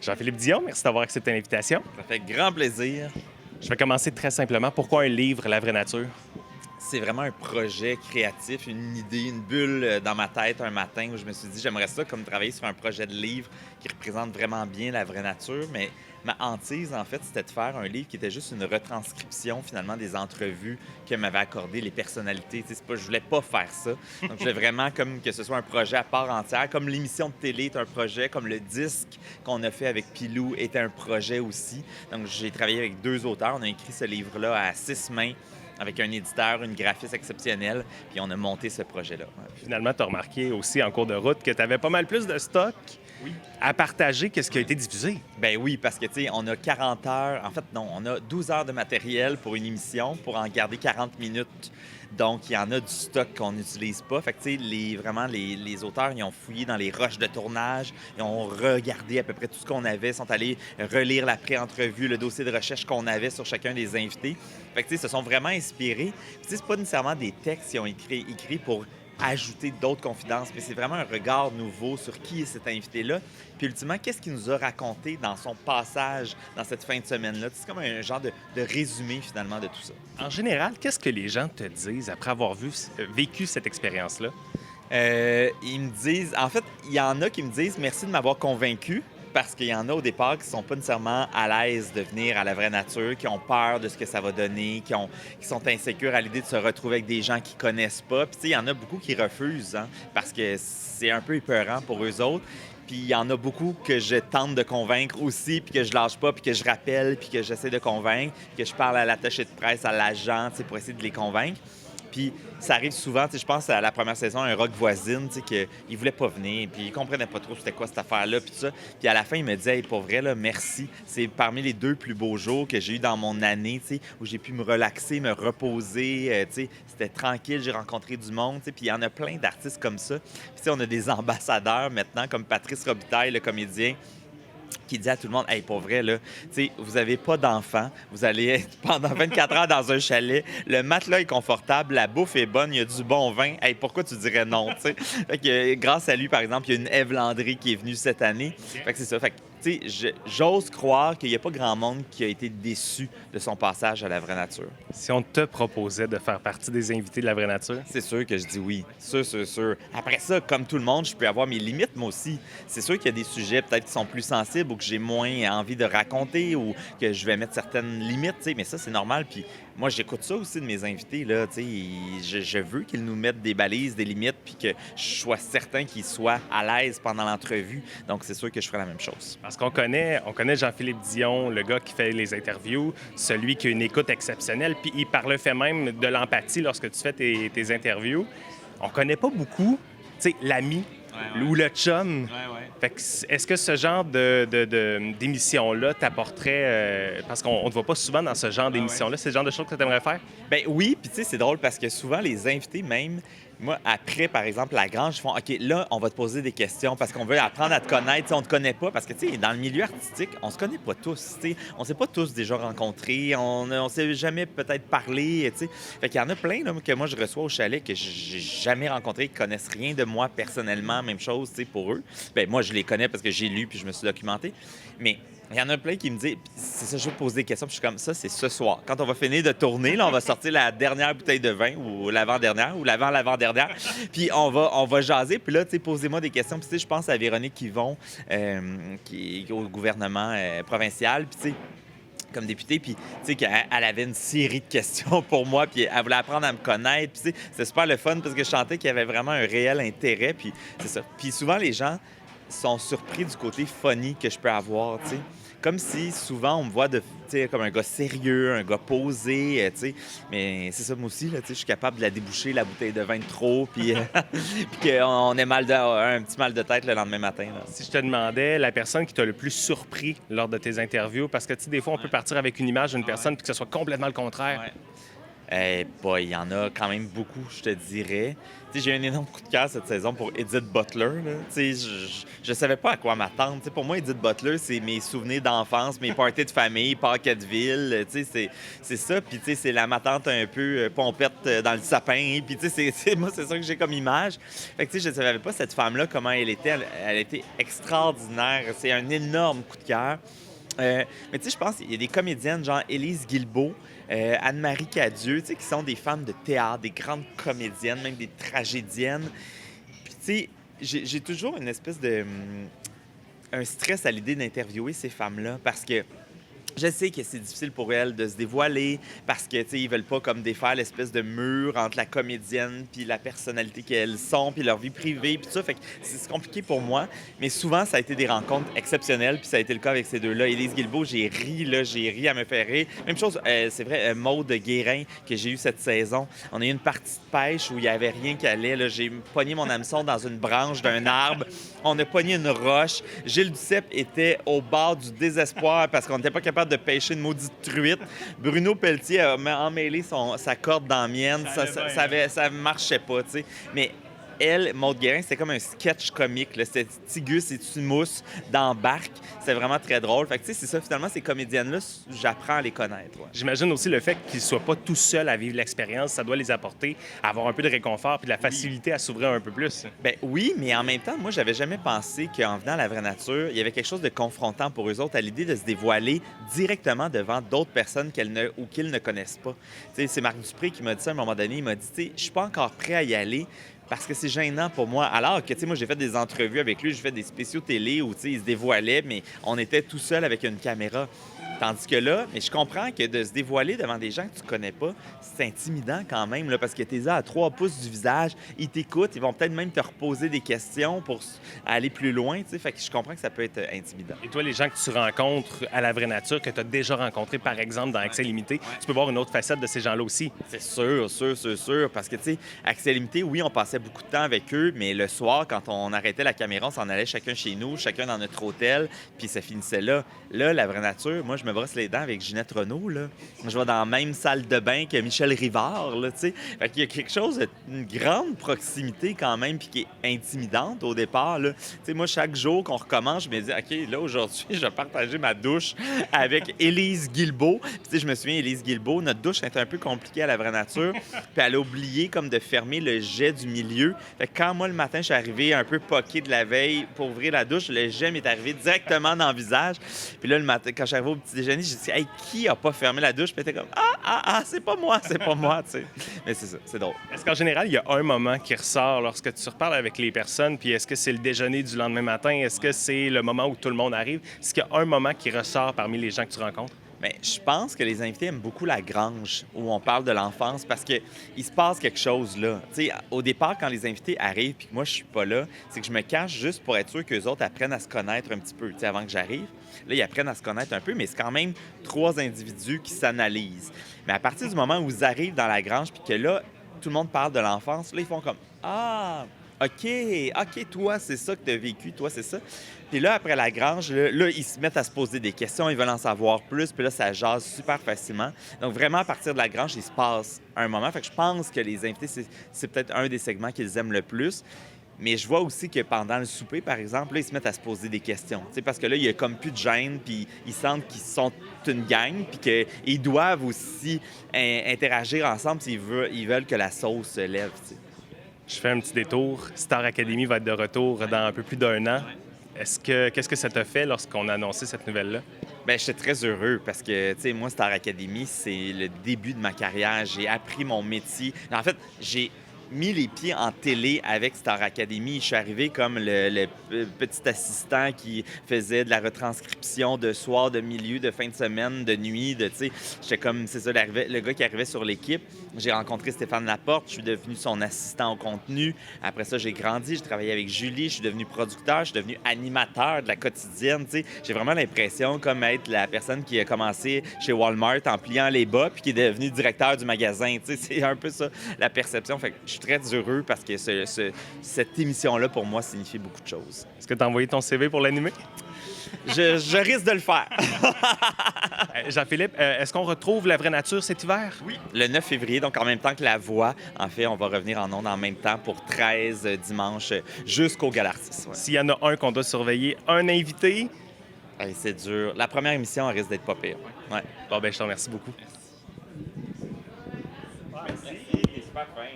Jean-Philippe Dion, merci d'avoir accepté l'invitation. Ça fait grand plaisir. Je vais commencer très simplement. Pourquoi un livre, La vraie nature? C'est vraiment un projet créatif, une idée, une bulle dans ma tête un matin où je me suis dit, j'aimerais ça comme travailler sur un projet de livre qui représente vraiment bien la vraie nature. Mais ma hantise, en fait, c'était de faire un livre qui était juste une retranscription, finalement, des entrevues que m'avaient accordées les personnalités. Tu sais, je voulais pas faire ça. Donc, je voulais vraiment comme que ce soit un projet à part entière, comme l'émission de télé est un projet, comme le disque qu'on a fait avec Pilou était un projet aussi. Donc, j'ai travaillé avec 2 auteurs. On a écrit ce livre-là à 6 mains, avec un éditeur, une graphiste exceptionnelle, puis on a monté ce projet-là. Finalement, tu as remarqué aussi en cours de route que tu avais pas mal plus de stock à partager que ce qui a été diffusé. Ben oui, parce que, tu sais, on a 40 heures, en fait, non, on a 12 heures de matériel pour une émission pour en garder 40 minutes. Donc, il y en a du stock qu'on n'utilise pas. Fait que, tu sais, vraiment, les auteurs, ils ont fouillé dans les rushs de tournage, ils ont regardé à peu près tout ce qu'on avait, sont allés relire la pré-entrevue, le dossier de recherche qu'on avait sur chacun des invités. Fait que, tu sais, ils se sont vraiment inspirés. Puis, tu sais, c'est pas nécessairement des textes qu'ils ont écrits pour ajouter d'autres confidences, mais c'est vraiment un regard nouveau sur qui est cet invité-là. Puis ultimement, qu'est-ce qu'il nous a raconté dans son passage dans cette fin de semaine-là? C'est comme un genre de résumé finalement de tout ça. En général, qu'est-ce que les gens te disent après avoir vécu cette expérience-là? Ils me disent... En fait, il y en a qui me disent « Merci de m'avoir convaincu ». Parce qu'il y en a au départ qui sont pas nécessairement à l'aise de venir à la vraie nature, qui ont peur de ce que ça va donner, qui sont insécures à l'idée de se retrouver avec des gens qu'ils connaissent pas. Puis tu sais, il y en a beaucoup qui refusent, hein, parce que c'est un peu épeurant pour eux autres. Puis il y en a beaucoup que je tente de convaincre aussi, puis que je lâche pas, puis que je rappelle, puis que j'essaie de convaincre, que je parle à l'attaché de presse, à l'agent, tu sais, pour essayer de les convaincre. Puis ça arrive souvent, tu sais, je pense à la première saison, un rock voisine, tu sais, qu'il voulait pas venir, puis il comprenait pas trop c'était quoi cette affaire-là, puis tout ça. Puis à la fin, il me disait, hey, pour vrai, là, merci. C'est parmi les 2 plus beaux jours que j'ai eu dans mon année, tu sais, où j'ai pu me relaxer, me reposer, tu sais, c'était tranquille, j'ai rencontré du monde, tu sais, puis il y en a plein d'artistes comme ça. Puis tu sais, on a des ambassadeurs maintenant, comme Patrice Robitaille, le comédien, qui dit à tout le monde, « Hey, pour vrai, là, tu sais, vous avez pas d'enfants, vous allez être pendant 24 heures dans un chalet, le matelas est confortable, la bouffe est bonne, il y a du bon vin. Hey, pourquoi tu dirais non, tu sais? » Fait que grâce à lui, par exemple, il y a une Ève Landry qui est venue cette année. Fait que c'est ça. Fait que, tu sais, j'ose croire qu'il n'y a pas grand monde qui a été déçu de son passage à la vraie nature. Si on te proposait de faire partie des invités de La vraie nature? C'est sûr que je dis oui. Sûr, sûr, sûr. Après ça, comme tout le monde, je peux avoir mes limites, moi aussi. C'est sûr qu'il y a des sujets peut-être qui sont plus sensibles ou que j'ai moins envie de raconter ou que je vais mettre certaines limites, tu sais, mais ça, c'est normal. Puis moi, j'écoute ça aussi de mes invités, là, tu sais. Je veux qu'ils nous mettent des balises, des limites, puis que je sois certain qu'ils soient à l'aise pendant l'entrevue. Donc, c'est sûr que je ferai la même chose. Parce qu'on connaît Jean-Philippe Dion, le gars qui fait les interviews, celui qui a une écoute exceptionnelle, puis il parle fait même de l'empathie lorsque tu fais tes interviews. On connaît pas beaucoup, tu sais, l'ami ou le chum. Fait que est-ce que ce genre d'émission-là t'apporterait... parce qu'on ne te voit pas souvent dans ce genre d'émission-là, c'est le genre de choses que tu aimerais faire? Ben oui, puis tu sais, c'est drôle parce que souvent, les invités même, moi, après, par exemple, la grange, ils font OK, là, on va te poser des questions parce qu'on veut apprendre à te connaître. T'sais, on te connaît pas parce que, tu sais, dans le milieu artistique, on se connaît pas tous. T'sais. On s'est pas tous déjà rencontrés. On s'est jamais peut-être parlé. T'sais. Fait qu'il y en a plein là, que moi, je reçois au chalet que j'ai jamais rencontrés, qui connaissent rien de moi personnellement. Même chose, tu sais, pour eux. Ben moi, je les connais parce que j'ai lu puis je me suis documenté. Mais il y en a plein qui me disent, c'est ça, je vais poser des questions, puis je suis comme ça, c'est ce soir. Quand on va finir de tourner, là, on va sortir la dernière bouteille de vin, ou l'avant-dernière, ou l'avant-l'avant-dernière, puis on va jaser, puis là, tu sais, posez-moi des questions. Puis tu sais, je pense à Véronique Yvon, qui est au gouvernement provincial, puis tu sais, comme députée, puis tu sais qu'elle avait une série de questions pour moi, puis elle voulait apprendre à me connaître, puis tu sais, c'était super le fun, parce que je sentais qu'il y avait vraiment un réel intérêt, puis c'est ça. Puis souvent, les gens sont surpris du côté funny que je peux avoir, tu sais. Comme si souvent on me voit comme un gars sérieux, un gars posé, tu sais. Mais c'est ça, moi aussi, là, je suis capable de la déboucher, la bouteille de vin de trop, puis qu'on ait un petit mal de tête le lendemain matin. Là. Si je te demandais la personne qui t'a le plus surpris lors de tes interviews, parce que, tu sais, des fois, on peut partir avec une image d'une personne puis que ce soit complètement le contraire. Bah, il y en a quand même beaucoup, je te dirais. Tu sais, j'ai eu un énorme coup de cœur cette saison pour Edith Butler, là. Tu sais, je savais pas à quoi m'attendre. Tu sais, pour moi, Edith Butler, c'est mes souvenirs d'enfance, mes parties de famille, Pocketteville. Tu sais, c'est ça. Puis, tu sais, c'est la ma tante un peu pompette dans le sapin. Puis, tu sais, moi, c'est ça que j'ai comme image. Fait que, tu sais, je savais pas cette femme-là, comment elle était. Elle était extraordinaire. C'est un énorme coup de cœur. Mais tu sais, je pense qu'il y a des comédiennes, genre Élise Guilbeault, Anne-Marie Cadieux, tu sais, qui sont des femmes de théâtre, des grandes comédiennes, même des tragédiennes. Puis, tu sais, j'ai toujours une espèce de... un stress à l'idée d'interviewer ces femmes-là parce que je sais que c'est difficile pour elles de se dévoiler parce que, tu sais, ils veulent pas comme défaire l'espèce de mur entre la comédienne puis la personnalité qu'elles sont puis leur vie privée puis tout ça. Fait que c'est compliqué pour moi. Mais souvent, ça a été des rencontres exceptionnelles puis ça a été le cas avec ces deux-là. Élise Guilbeault, j'ai ri à me faire rire. Même chose, c'est vrai, Maude Guérin que j'ai eu cette saison. On a eu une partie de pêche où il y avait rien qui allait. Là. J'ai pogné mon hameçon dans une branche d'un arbre. On a pogné une roche. Gilles Duceppe était au bord du désespoir parce qu'on n'était pas capable de pêcher une maudite truite. Bruno Pelletier a emmêlé sa corde dans la mienne. Ça marchait pas, tu sais. Mais elle, Maude Guérin, c'était comme un sketch comique. Là. C'était Tigus et Tumousse dans Barque. C'était vraiment très drôle. Fait que, tu sais, c'est ça, finalement, ces comédiennes-là, j'apprends à les connaître. Ouais. J'imagine aussi le fait qu'ils ne soient pas tout seuls à vivre l'expérience, ça doit les apporter à avoir un peu de réconfort puis de la facilité à s'ouvrir un peu plus. Ben oui, mais en même temps, moi, j'avais jamais pensé qu'en venant à la vraie nature, il y avait quelque chose de confrontant pour eux autres à l'idée de se dévoiler directement devant d'autres personnes qu'ils ne connaissent pas. Tu sais, c'est Marc Dupré qui m'a dit ça à un moment donné. Il m'a dit, tu sais, je suis pas encore prêt à y aller parce que c'est gênant pour moi. Alors que, tu sais, moi, j'ai fait des entrevues avec lui, j'ai fait des spéciaux télé où, tu sais, il se dévoilait, mais on était tout seul avec une caméra. Tandis que là, mais je comprends que de se dévoiler devant des gens que tu connais pas, c'est intimidant quand même, là, parce que t'es là à 3 pouces du visage, ils t'écoutent, ils vont peut-être même te reposer des questions pour aller plus loin, tu sais. Fait que je comprends que ça peut être intimidant. Et toi, les gens que tu rencontres à la vraie nature, que tu as déjà rencontrés, par exemple, dans Accès limité, tu peux voir une autre facette de ces gens-là aussi. C'est sûr. Parce que, tu sais, Accès limité, oui, on passait beaucoup de temps avec eux, mais le soir, quand on arrêtait la caméra, on s'en allait chacun chez nous, chacun dans notre hôtel, puis ça finissait là. Là, la vraie nature, moi, je me brosse les dents avec Ginette Renault, là. Je vais dans la même salle de bain que Michel Rivard, là, tu sais. Fait qu'il y a quelque chose une grande proximité quand même, puis qui est intimidante au départ, là. Tu sais, moi, chaque jour qu'on recommence, je me dis, OK, là, aujourd'hui, je vais partager ma douche avec Élise Guilbeault. Puis, tu sais, je me souviens, Élise Guilbeault, notre douche était un peu compliquée à la vraie nature, puis elle a oublié comme de fermer le jet du milieu. Fait que quand moi, le matin, je suis arrivé un peu poqué de la veille pour ouvrir la douche, le jet m'est arrivé directement dans le visage. Puis là, le matin, quand je suis arrivé au petit déjeuner, j'ai dit, hey, qui a pas fermé la douche? Puis elle était comme, c'est pas moi, tu sais. Mais c'est ça, c'est drôle. Est-ce qu'en général, il y a un moment qui ressort lorsque tu reparles avec les personnes, puis est-ce que c'est le déjeuner du lendemain matin? Est-ce que c'est le moment où tout le monde arrive? Est-ce qu'il y a un moment qui ressort parmi les gens que tu rencontres? Bien, je pense que les invités aiment beaucoup la grange où on parle de l'enfance parce qu'il se passe quelque chose là. Tu sais, au départ, quand les invités arrivent puis que moi, je suis pas là, c'est que je me cache juste pour être sûr qu'eux autres apprennent à se connaître un petit peu, tu sais, avant que j'arrive. Là, ils apprennent à se connaître un peu, mais c'est quand même 3 individus qui s'analysent. Mais à partir du moment où ils arrivent dans la grange puis que là, tout le monde parle de l'enfance, là, ils font comme « Ah! OK, toi, c'est ça que tu as vécu, toi, c'est ça. » Puis là, après la grange, là, ils se mettent à se poser des questions, ils veulent en savoir plus, puis là, ça jase super facilement. Donc, vraiment, à partir de la grange, il se passe un moment. Fait que je pense que les invités, c'est peut-être un des segments qu'ils aiment le plus. Mais je vois aussi que pendant le souper, par exemple, là, ils se mettent à se poser des questions. T'sais, parce que là, il y a comme plus de gêne, puis ils sentent qu'ils sont une gang, puis qu'ils doivent aussi interagir ensemble s'ils veulent que la sauce se lève. T'sais. Je fais un petit détour. Star Academy va être de retour dans un peu plus d'1 an. Qu'est-ce que ça t'a fait lorsqu'on a annoncé cette nouvelle-là? Bien, j'étais très heureux parce que, tu sais, moi, Star Academy, c'est le début de ma carrière. J'ai appris mon métier. En fait, j'ai mis les pieds en télé avec Star Academy. Je suis arrivé comme le petit assistant qui faisait de la retranscription de soir, de milieu, de fin de semaine, de nuit, tu sais. J'étais comme, c'est ça, le gars qui arrivait sur l'équipe. J'ai rencontré Stéphane Laporte, je suis devenu son assistant au contenu. Après ça, j'ai grandi, j'ai travaillé avec Julie, je suis devenu producteur, je suis devenu animateur de la quotidienne, tu sais. J'ai vraiment l'impression comme être la personne qui a commencé chez Walmart en pliant les bas puis qui est devenu directeur du magasin, tu sais. C'est un peu ça, la perception. Fait que je suis très heureux parce que cette émission-là, pour moi, signifie beaucoup de choses. Est-ce que tu as envoyé ton CV pour l'animer? Je risque de le faire. Jean-Philippe, est-ce qu'on retrouve La Vraie Nature cet hiver? Oui. Le 9 février, donc en même temps que La Voix. En fait, on va revenir en ondes en même temps pour 13 dimanches jusqu'au Galartis. Ouais. S'il y en a un qu'on doit surveiller, un invité. Hey, c'est dur. La première émission, elle risque d'être pas pire. Ouais. Bon, ben je te remercie beaucoup. Merci. C'est super fin.